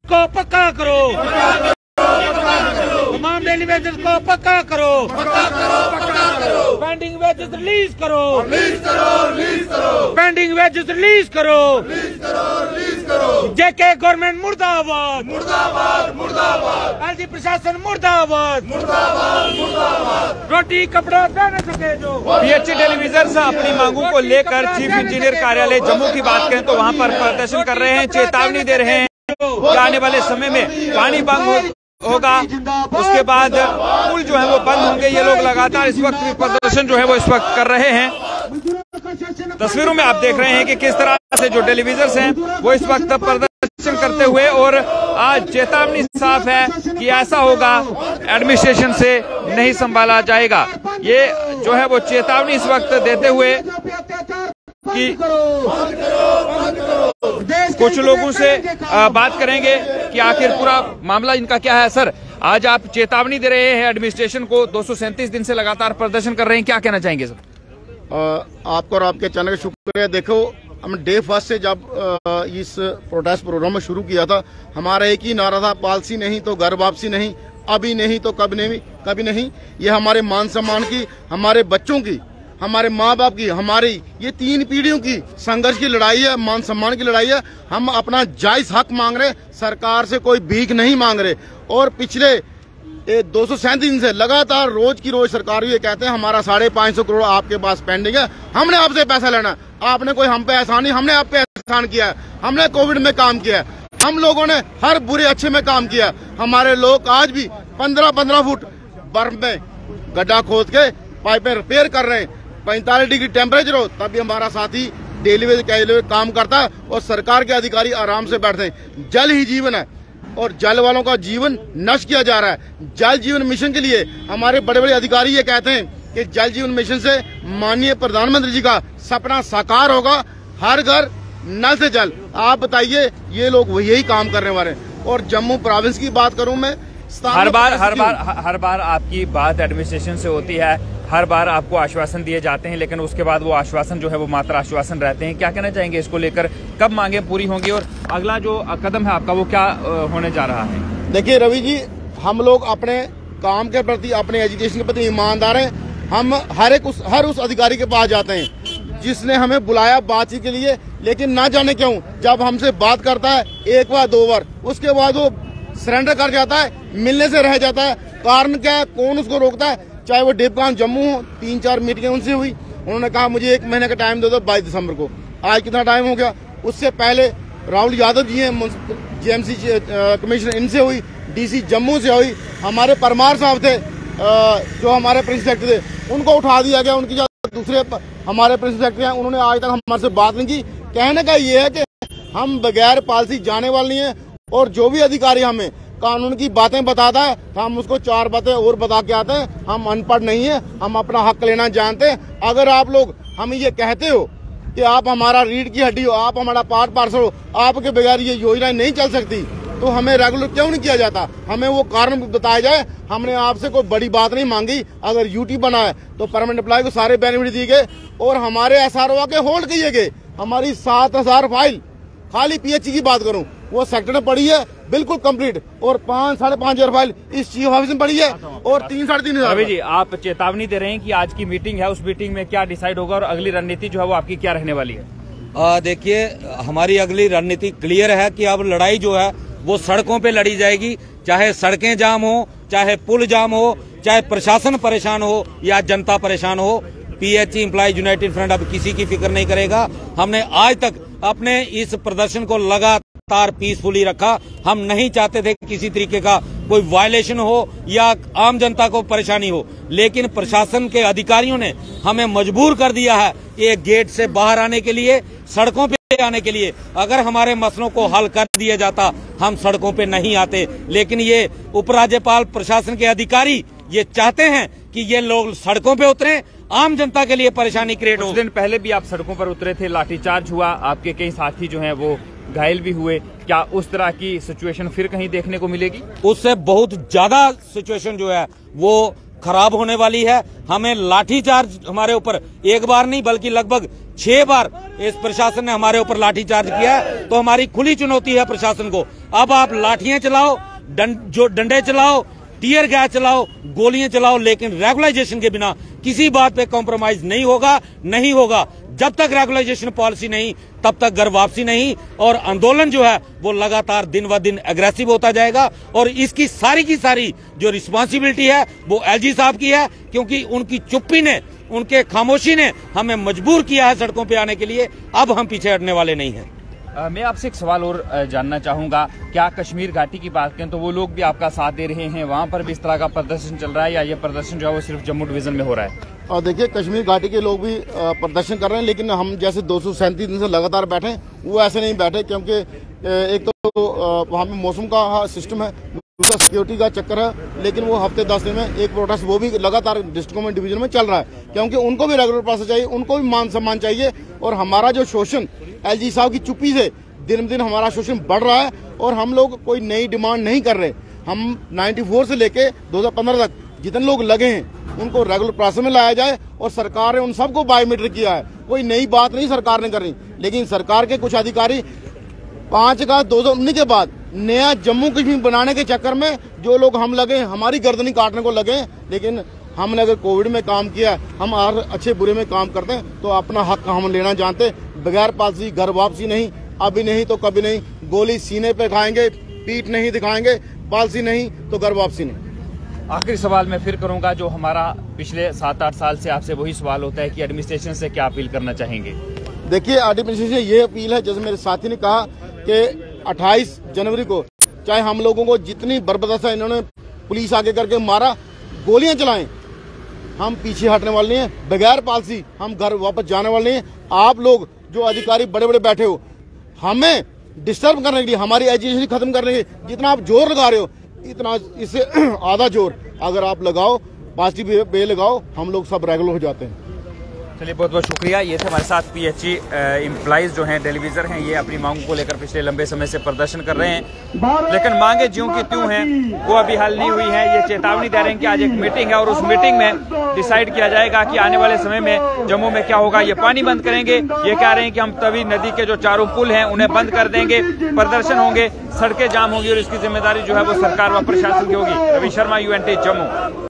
को पक्का करो, तमाम डेली वेजेस को पक्का करो, पेंडिंग वेजेस रिलीज करो, पेंडिंग वेजेस रिलीज करो, जेके गवर्नमेंट मुर्दाबाद, एलजी प्रशासन मुर्दाबाद, रोटी कपड़ा देने सके जो। पीएचई टेलीविजन से अपनी मांगों को लेकर चीफ इंजीनियर कार्यालय जम्मू की बात करें तो वहां पर प्रदर्शन कर रहे हैं, चेतावनी दे रहे हैं कि आने वाले समय में पानी बंद होगा, उसके बाद पुल जो है वो बंद होंगे। ये लोग लगातार इस वक्त भी प्रदर्शन जो है वो इस वक्त कर रहे हैं। तस्वीरों में आप देख रहे हैं कि किस तरह से जो टेलीविजन हैं वो इस वक्त प्रदर्शन करते हुए, और आज चेतावनी साफ है कि ऐसा होगा एडमिनिस्ट्रेशन से नहीं संभाला जाएगा। ये जो है वो चेतावनी इस वक्त देते हुए कि कुछ लोगों से बात करेंगे कि आखिर पूरा मामला इनका क्या है। सर, आज आप चेतावनी दे रहे हैं एडमिनिस्ट्रेशन को, 237 दिन से लगातार प्रदर्शन कर रहे हैं, क्या कहना चाहेंगे सर? आपको और आपके चैनल का शुक्रिया। देखो, हम डे फर्स्ट से जब इस प्रोटेस्ट प्रोग्राम में शुरू किया था, हमारा एक ही नारा था, पॉलिसी नहीं तो घर वापसी नहीं, अभी नहीं तो कभी नहीं। ये हमारे मान सम्मान की, हमारे बच्चों की, हमारे माँ बाप की, हमारी ये 3 पीढ़ियों की संघर्ष की लड़ाई है, मान सम्मान की लड़ाई है। हम अपना जायज हक मांग रहे, सरकार से कोई भीख नहीं मांग रहे। और पिछले 237 दिन से लगातार रोज की रोज सरकार ये कहते हैं हमारा 550 करोड़ आपके पास पेंडिंग है, हमने आपसे पैसा लेना। आपने कोई हम पे एहसान नहीं, हमने आप पे एहसान किया है। हमने कोविड में काम किया है, हम लोगों ने हर बुरे अच्छे में काम किया। हमारे लोग आज भी 15-15 फुट बर्फ में गड्ढा खोद के पाइपें रिपेयर कर रहे हैं। 45 डिग्री टेम्परेचर हो तब भी हमारा साथी डेली वेज काम करता है और सरकार के अधिकारी आराम से बैठते हैं। जल ही जीवन है और जल वालों का जीवन नष्ट किया जा रहा है। जल जीवन मिशन के लिए हमारे बड़े बड़े अधिकारी ये कहते हैं कि जल जीवन मिशन से माननीय प्रधानमंत्री जी का सपना साकार होगा, हर घर नल से जल। आप बताइए, ये लोग यही काम करने वाले हैं। और जम्मू प्रोविंस की बात करूं मैं, हर बार आपकी बात एडमिनिस्ट्रेशन से होती है, हर बार आपको आश्वासन दिए जाते हैं, लेकिन उसके बाद वो आश्वासन जो है वो मात्र आश्वासन रहते हैं। क्या कहना चाहेंगे इसको लेकर, कब मांगे पूरी होंगी और अगला जो कदम है आपका वो क्या होने जा रहा है? देखिए रवि जी, हम लोग अपने काम के प्रति, अपने एजुकेशन के प्रति ईमानदार हैं। हम हर उस अधिकारी के पास जाते हैं जिसने हमें बुलाया बातचीत के लिए, लेकिन ना जाने क्यों जब हमसे बात करता है 1 बार 2 बार, उसके बाद वो सरेंडर कर जाता है, मिलने से रह जाता है। कारण क्या है, कौन उसको रोकता है? चाहे वो डिपकाम जम्मू हो, 3-4 मीटिंगें उनसे हुई, उन्होंने कहा मुझे 1 महीने का टाइम दे दो 22 दिसंबर को। आज कितना टाइम हो गया? उससे पहले राहुल यादव जी हैं जेएमसी कमिश्नर, इनसे हुई, डीसी जम्मू से हुई, हमारे परमार साहब थे जो हमारे प्रिंसिपल सेक्रेटरी थे, उनको उठा दिया गया। उनकी जो दूसरे हमारे प्रिंसिपल सेक्रेटरी हैं, उन्होंने आज तक हमारे से बात नहीं की। कहने का ये है कि हम बगैर पॉलिसी जाने वाले नहीं है, और जो भी अधिकारी हमें कानून की बातें बताता है तो हम उसको 4 बातें और बता के आते हैं। हम अनपढ़ नहीं है, हम अपना हक लेना जानते हैं। अगर आप लोग हमें ये कहते हो कि आप हमारा रीढ़ की हड्डी हो, आप हमारा पार्ट पार्सल हो, आपके बगैर ये योजना नहीं चल सकती, तो हमें रेगुलर क्यों नहीं किया जाता? हमें वो कारण बताया जाए। हमने आपसे कोई बड़ी बात नहीं मांगी। अगर यूटी बना है तो परमानेंट एम्प्लॉय को सारे बेनिफिट दिए गए और हमारे SRO के होल्ड किए गए। हमारी 7000 फाइल, खाली पीएचई की बात करूं, वो सेक्टर में पड़ी है बिल्कुल कंप्लीट, और 5-5.5 फाइल इस चीफ ऑफिस में पड़ी है, और 3-3.5 रवि जी, आप चेतावनी दे रहे हैं कि आज की मीटिंग है, उस मीटिंग में क्या डिसाइड होगा और अगली रणनीति जो है वो आपकी क्या रहने वाली है? देखिए, हमारी अगली रणनीति क्लियर है कि अब लड़ाई जो है वो सड़कों पे लड़ी जाएगी। चाहे सड़कें जाम हो, चाहे पुल जाम हो, चाहे प्रशासन परेशान हो या जनता परेशान हो, पीएचई एम्प्लॉय यूनाइटेड फ्रंट अब किसी की फिक्र नहीं करेगा। हमने आज तक अपने इस प्रदर्शन को लगातार पीसफुली रखा। हम नहीं चाहते थे किसी तरीके का कोई वायलेशन हो या आम जनता को परेशानी हो, लेकिन प्रशासन के अधिकारियों ने हमें मजबूर कर दिया है एक गेट से बाहर आने के लिए, सड़कों पे आने के लिए। अगर हमारे मसलों को हल कर दिया जाता हम सड़कों पे नहीं आते, लेकिन ये उपराज्यपाल प्रशासन के अधिकारी ये चाहते हैं कि ये लोग सड़कों पे उतरें, आम जनता के लिए परेशानी क्रिएट हो। कुछ दिन पहले भी आप सड़कों पर उतरे थे, लाठीचार्ज हुआ, आपके कई साथी जो हैं वो घायल भी हुए। क्या उस तरह की सिचुएशन फिर कहीं देखने को मिलेगी? उससे बहुत ज्यादा सिचुएशन जो है वो खराब होने वाली है। हमें लाठीचार्ज हमारे ऊपर एक बार नहीं बल्कि लगभग 6 बार इस प्रशासन ने हमारे ऊपर लाठीचार्ज किया है। तो हमारी खुली चुनौती है प्रशासन को, अब आप लाठियां चलाओ, डंडे चलाओ, टीयर गैस चलाओ, गोलियां चलाओ, लेकिन रेगुलाइजेशन के बिना किसी बात पे कॉम्प्रोमाइज नहीं होगा। जब तक रेगुलाइजेशन पॉलिसी नहीं तब तक घर वापसी नहीं, और आंदोलन जो है वो लगातार दिन ब दिन एग्रेसिव होता जाएगा। और इसकी सारी की सारी जो रिस्पांसिबिलिटी है वो एलजी साहब की है, क्योंकि उनकी चुप्पी ने, उनके खामोशी ने हमें मजबूर किया है सड़कों पे आने के लिए। अब हम पीछे हटने वाले नहीं हैं। मैं आपसे एक सवाल और जानना चाहूंगा, क्या कश्मीर घाटी की बात करें तो वो लोग भी आपका साथ दे रहे हैं, वहां पर भी इस तरह का प्रदर्शन चल रहा है, या ये प्रदर्शन जो है वो सिर्फ जम्मू डिवीजन में हो रहा है? और देखिए, कश्मीर घाटी के लोग भी प्रदर्शन कर रहे हैं, लेकिन हम जैसे 237 दिन से लगातार बैठे, वो ऐसे नहीं बैठे, क्योंकि एक तो वहाँ पे मौसम का सिस्टम है, दूसरा सिक्योरिटी का चक्कर है। लेकिन वो हफ्ते 10 दिन में एक प्रोटेस्ट वो भी लगातार डिस्ट्रिक्टों में, डिवीजन में चल रहा है, क्योंकि उनको भी रेगुलर प्रोसेस चाहिए, उनको भी मान सम्मान चाहिए। और हमारा जो शोषण एलजी साहब की चुप्पी से दिन दिन हमारा शोषण बढ़ रहा है, और हम लोग कोई नई डिमांड नहीं कर रहे। हम 94 से लेके 2015 तक जितने लोग लगे हैं उनको रेगुलर प्रोसेस में लाया जाए, और सरकार ने उन सबको बायोमेट्रिक किया है। कोई नई बात नहीं सरकार ने करी, लेकिन सरकार के कुछ अधिकारी 5 अगस्त 2019 के बाद नया जम्मू कश्मीर बनाने के चक्कर में जो लोग हम लगे, हमारी गर्दनी काटने को लगे। लेकिन हमने अगर कोविड में काम किया, हम अच्छे बुरे में काम करते हैं, तो अपना हक हम लेना जानते। बगैर पॉलिसी घर वापसी नहीं, अभी नहीं तो कभी नहीं। गोली सीने पे खाएंगे, पीठ नहीं दिखाएंगे, पॉलिसी नहीं तो घर वापसी नहीं। आखिरी सवाल मैं फिर करूंगा, जो हमारा पिछले 7-8 साल से आपसे वही सवाल होता है कि एडमिनिस्ट्रेशन से क्या अपील करना चाहेंगे? देखिए, एडमिनिस्ट्रेशन से ये अपील है, जैसे मेरे साथी ने कहा कि 28 जनवरी को चाहे हम लोगों को जितनी बर्बरता इन्होंने पुलिस आगे करके मारा, गोलियां चलाएं, हम पीछे हटने वाले नहीं हैं। बगैर पॉलिसी हम घर वापस जाने वाले नहीं हैं। आप लोग जो अधिकारी बड़े बड़े बैठे हो, हमें डिस्टर्ब करने के लिए, हमारी एजुकेशन खत्म करने के लिए जितना आप जोर लगा रहे हो, इतना इससे आधा जोर अगर आप लगाओ, पॉजिटिव वे लगाओ, हम लोग सब रेगुलर हो जाते हैं। चलिए, बहुत बहुत शुक्रिया। ये थे हमारे साथ पीएचई एम्प्लॉइज जो हैं, टेलीविजन हैं, ये अपनी मांगों को लेकर पिछले लंबे समय से प्रदर्शन कर रहे हैं, लेकिन मांगे ज्यों की त्यों हैं, वो अभी हल नहीं हुई हैं। ये चेतावनी दे रहे हैं कि आज एक मीटिंग है और उस मीटिंग में डिसाइड किया जाएगा कि आने वाले समय में जम्मू में क्या होगा। ये पानी बंद करेंगे, ये कह रहे हैं कि हम तवी नदी के जो चारों पुल हैं उन्हें बंद कर देंगे, प्रदर्शन होंगे, सड़कें जाम होंगी, और इसकी जिम्मेदारी जो है वो सरकार व प्रशासन की होगी। रवि शर्मा, UNT जम्मू।